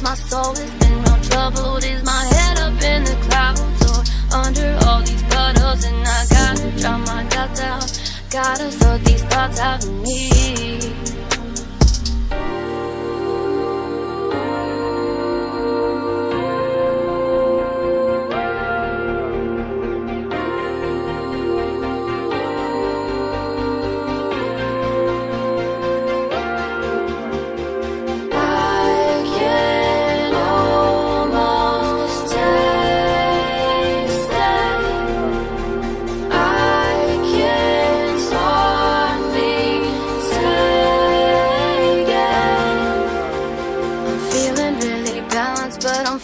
my soul has been all troubled? Is my head up in the clouds or under all these puddles? And I gotta drown my doubts out, gotta sort these thoughts out of me.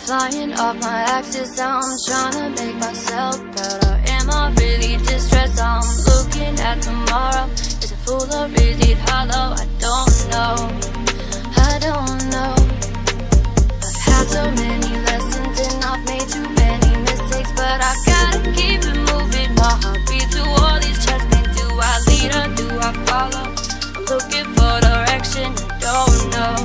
Flying off my axis, I'm trying to make myself proud. Or am I really distressed? I'm looking at tomorrow. Is it full or is it hollow? I don't know, I don't know. I've had so many lessons and I've made too many mistakes, but I gotta keep it moving. My heart beats to all these chest pains. Do I lead or do I follow? I'm looking for direction, I don't know.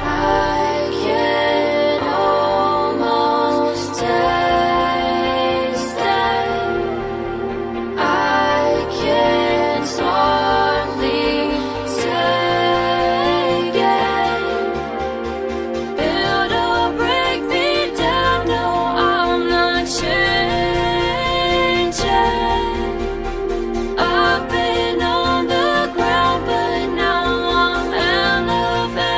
I can almost taste it. I can hardly take it. Build or break me down, no, I'm not changing. I've been on the ground, but now I'm elevated.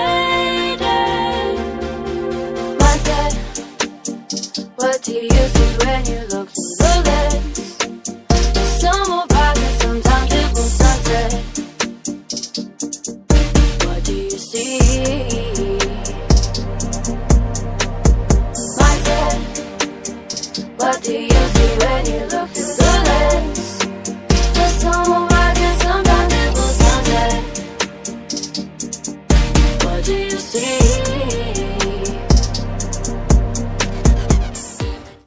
What do you see when you look through the lens? The sun will rise and sometimes it will sunset. What do you see? Mindset. What do you see when you look through the lens? The sun will